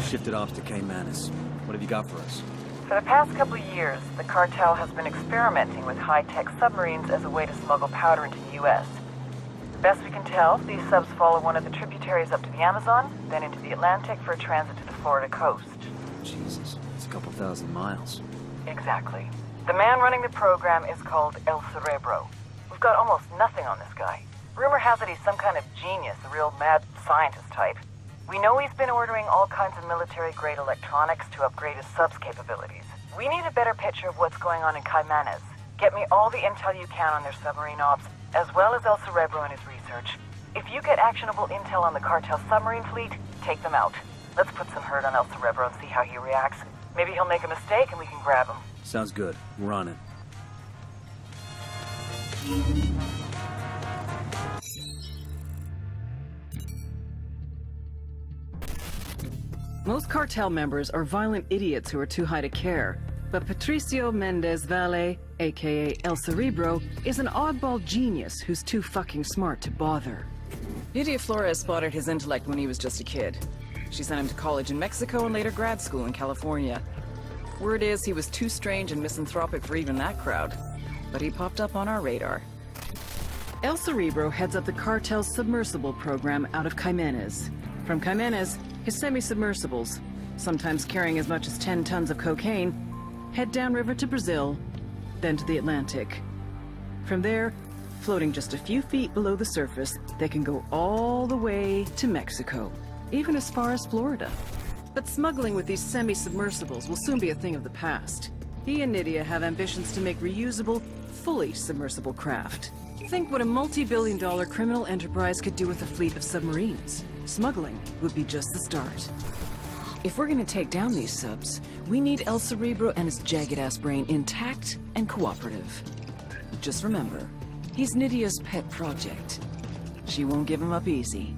shifted off to Caymanas. What have you got for us? For the past couple of years, the cartel has been experimenting with high-tech submarines as a way to smuggle powder into the U.S. Best we can tell, these subs follow one of the tributaries up to the Amazon, then into the Atlantic for a transit to the Florida coast. Jesus, it's a couple thousand miles. Exactly. The man running the program is called El Cerebro. We've got almost nothing on this guy. Rumor has it he's some kind of genius, a real mad scientist type. We know he's been ordering all kinds of military-grade electronics to upgrade his subs capabilities. We need a better picture of what's going on in Caymanas. Get me all the intel you can on their submarine ops, as well as El Cerebro and his research. If you get actionable intel on the cartel submarine fleet, take them out. Let's put some hurt on El Cerebro and see how he reacts. Maybe he'll make a mistake and we can grab him. Sounds good. We're on it. Most cartel members are violent idiots who are too high to care. But Patricio Mendez Valle, aka El Cerebro, is an oddball genius who's too fucking smart to bother. Lydia Flores spotted his intellect when he was just a kid. She sent him to college in Mexico and later grad school in California. Word is he was too strange and misanthropic for even that crowd. But he popped up on our radar. El Cerebro heads up the cartel's submersible program out of Caymanas. From Caymanas, his semi-submersibles, sometimes carrying as much as 10 tons of cocaine, head downriver to Brazil, then to the Atlantic. From there, floating just a few feet below the surface, they can go all the way to Mexico, even as far as Florida. But smuggling with these semi-submersibles will soon be a thing of the past. He and Nydia have ambitions to make reusable, fully submersible craft. Think what a multi-billion-dollar criminal enterprise could do with a fleet of submarines. Smuggling would be just the start. If we're gonna take down these subs, we need El Cerebro and his jagged-ass brain intact and cooperative. Just remember, he's Nydia's pet project. She won't give him up easy.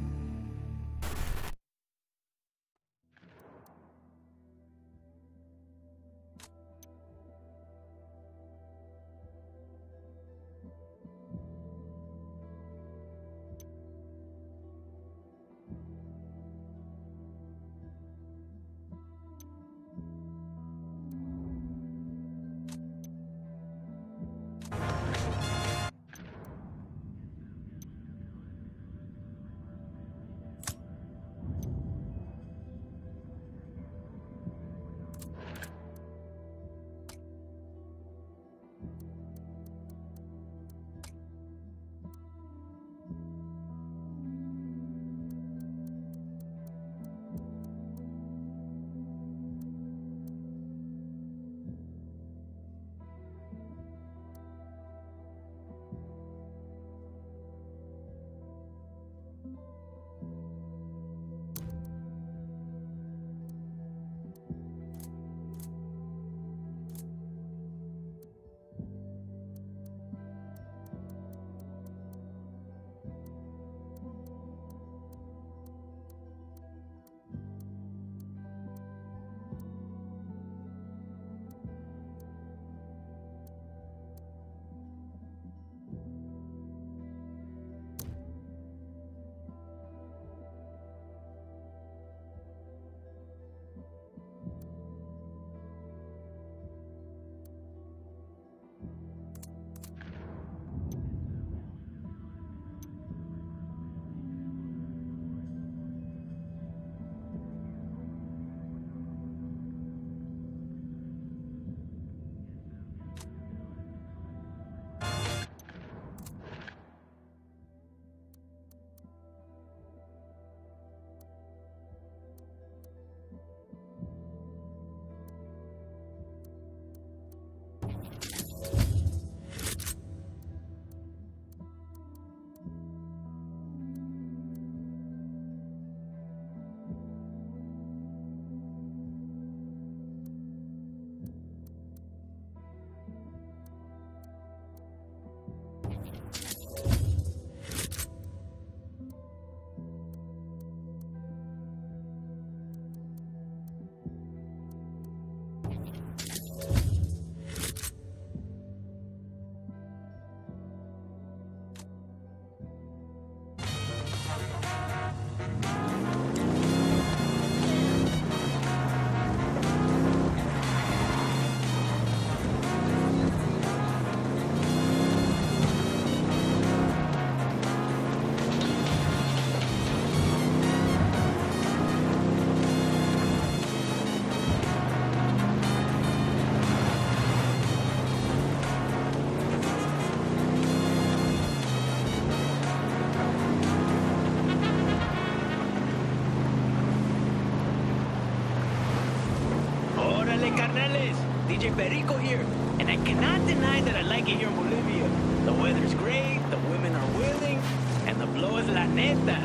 perico here, and I cannot deny that I like it here in Bolivia. The weather's great, the women are willing, and the blow is la neta.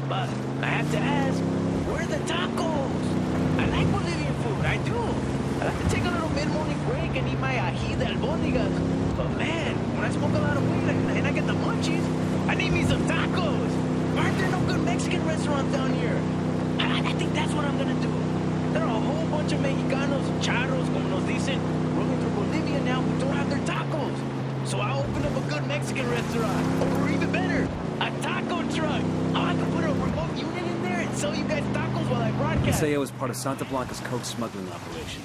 But I have to ask, where are the tacos? I like Bolivian food, I do. I like to take a little mid-morning break and eat my ají de albóndigas. But man, when I smoke a lot of weed and I get the munchies, I need me some tacos. Aren't there no good Mexican restaurants down here? I think that's what I'm gonna do. There are a whole bunch of Mexicanos, charros, como nos dicen, rolling through Bolivia now who don't have their tacos. So I'll open up a good Mexican restaurant, or even better, a taco truck. Oh, I could put a remote unit in there and sell you guys tacos while I broadcast. Say it was part of Santa Blanca's coke smuggling operation.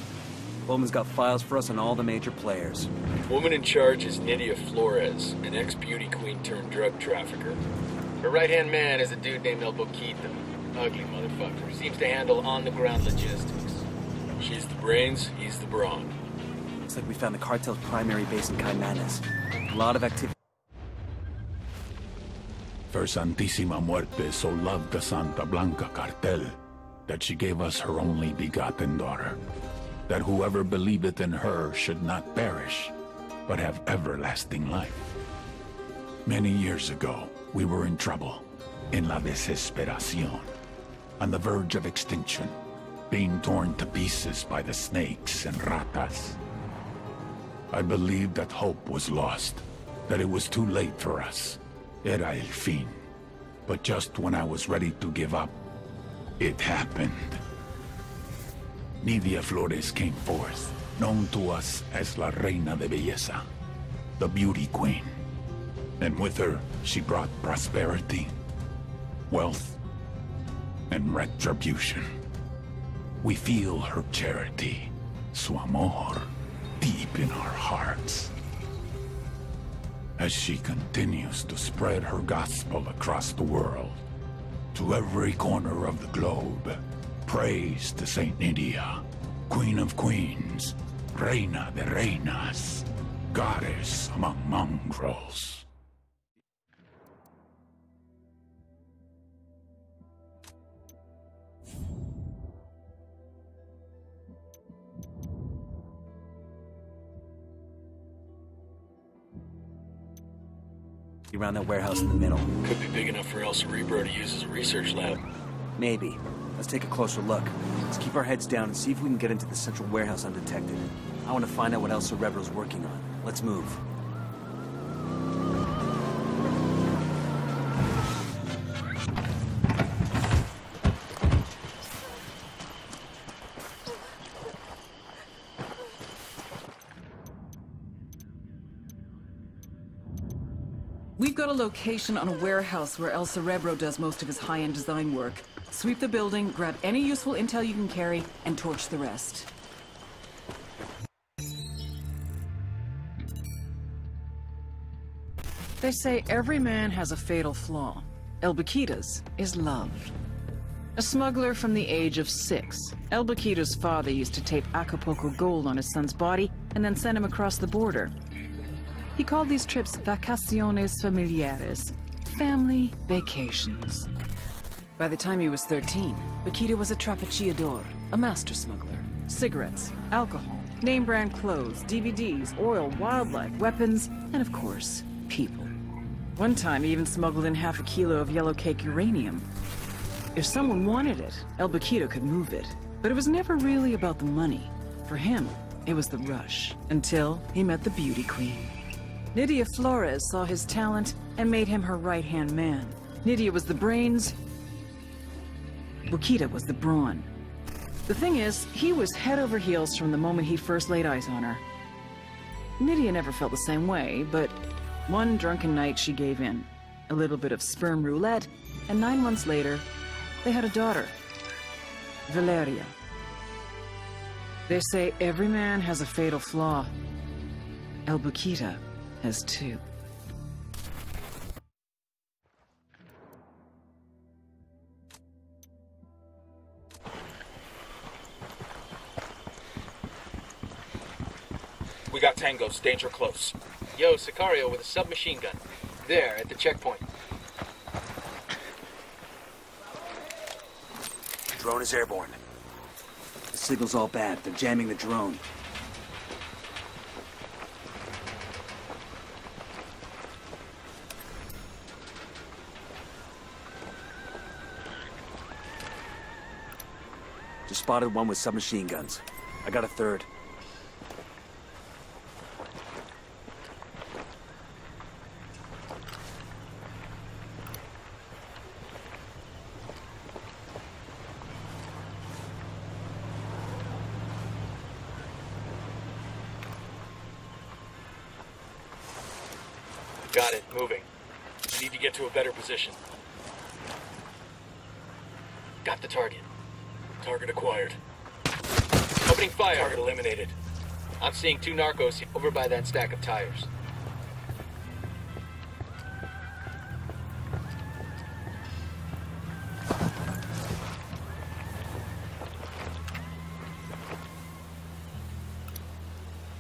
Bowman's got files for us on all the major players. Woman in charge is Nydia Flores, an ex-beauty queen turned drug trafficker. Her right-hand man is a dude named El Boquita. Ugly motherfucker. Seems to handle on-the-ground logistics. She's the brains, he's the brawn. Looks like we found the cartel's primary base in Caimanes. A lot of activity. For Santísima Muerte so loved the Santa Blanca cartel that she gave us her only begotten daughter, that whoever believeth in her should not perish, but have everlasting life. Many years ago, we were in trouble, in la desesperación, on the verge of extinction, being torn to pieces by the snakes and ratas. I believed that hope was lost, that it was too late for us. Era el fin. But just when I was ready to give up, it happened. Nydia Flores came forth, known to us as La Reina de Belleza, the beauty queen. And with her, she brought prosperity, wealth, and retribution. We feel her charity, su amor, deep in our hearts. As she continues to spread her gospel across the world, to every corner of the globe, praise to Saint Nydia, Queen of Queens, Reina de Reinas, Goddess among mongrels. Around that warehouse in the middle. Could be big enough for El Cerebro to use as a research lab. Maybe. Let's take a closer look. Let's keep our heads down and see if we can get into the central warehouse undetected. I want to find out what El Cerebro's working on. Let's move. We've got a location on a warehouse where El Cerebro does most of his high-end design work. Sweep the building, grab any useful intel you can carry, and torch the rest. They say every man has a fatal flaw. El Boquita's is love. A smuggler from the age of 6, El Boquita's father used to tape Acapulco gold on his son's body and then send him across the border. He called these trips vacaciones familiares, family vacations. By the time he was 13, Boquita was a trapechiador, a master smuggler. Cigarettes, alcohol, Name-brand clothes, DVDs, oil, wildlife, weapons, and of course, people. One time, he even smuggled in half a kilo of yellow cake uranium. If someone wanted it, El Boquita could move it. But it was never really about the money. For him, it was the rush, until he met the beauty queen. Nydia Flores saw his talent and made him her right-hand man. Nydia was the brains, Boquita was the brawn. The thing is, he was head over heels from the moment he first laid eyes on her. Nydia never felt the same way, but one drunken night she gave in. A little bit of sperm roulette, and 9 months later, they had a daughter, Valeria. They say every man has a fatal flaw. El Boquita has 2. We got tangos, danger close. Yo, Sicario with a submachine gun. There, at the checkpoint. Drone is airborne. The signal's all bad. They're jamming the drone. Just spotted one with submachine guns. I got a third. Got it, moving. We need to get to a better position. Got the target. Target acquired. Opening fire. Target eliminated. I'm seeing 2 narcos over by that stack of tires.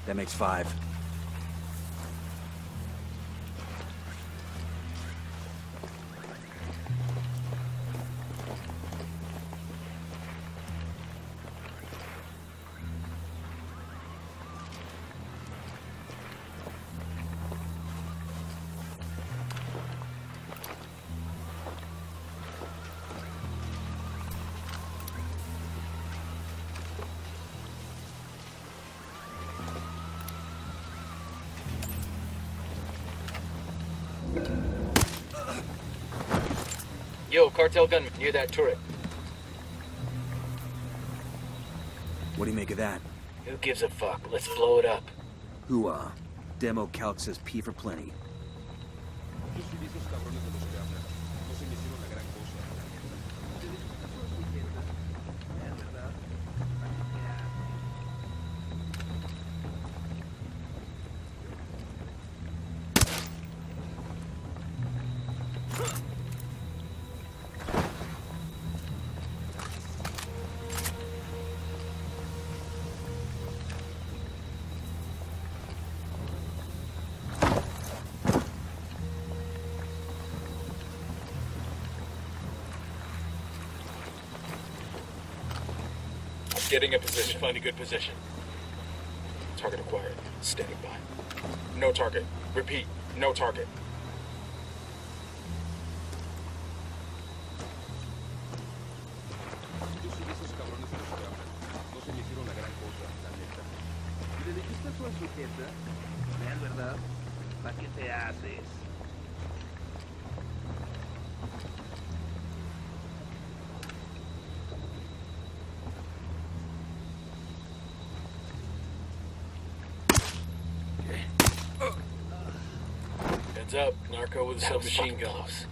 That makes 5. Yo, cartel gunman near that turret. What do you make of that? Who gives a fuck? Let's blow it up. Hooah. Demo calc says P for plenty. Getting a position. Find a good position. Target acquired. Standing by. No target. Repeat. No target. Heads up, narco with a submachine guns.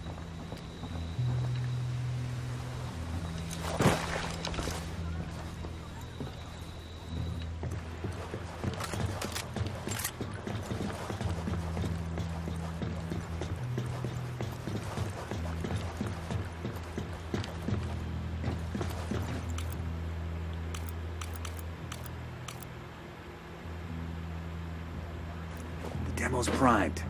The demo's primed.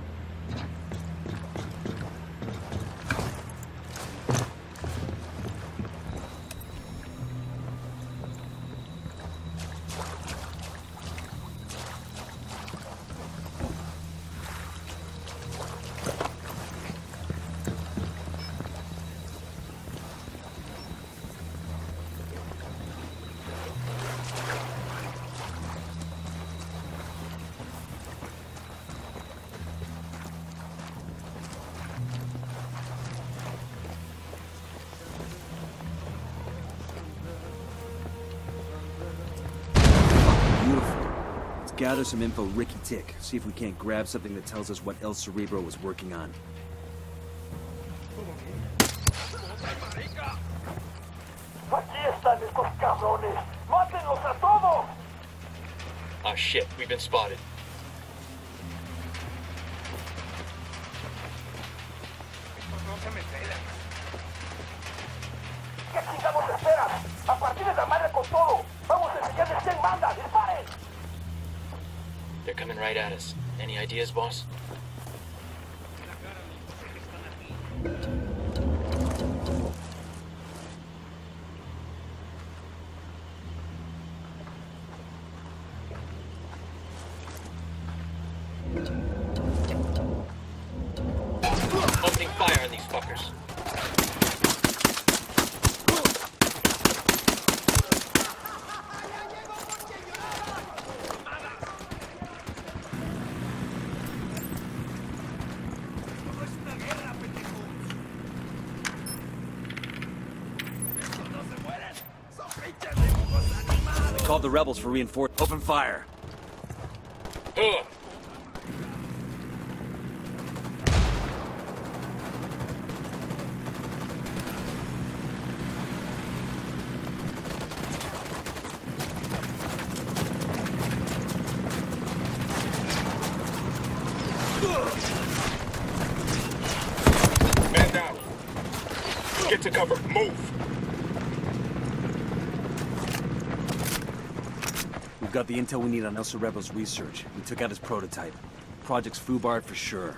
Gather some info Ricky Tick. See if we can't grab something that tells us what El Cerebro was working on. Ah shit, we've been spotted. They're coming right at us. Any ideas, boss? Opening fire on these fuckers. called the rebels for reinforcements. Open fire. Man down. Get to cover. Move. We've got the intel we need on El Cerebro's research. We took out his prototype. Project's foobarred for sure.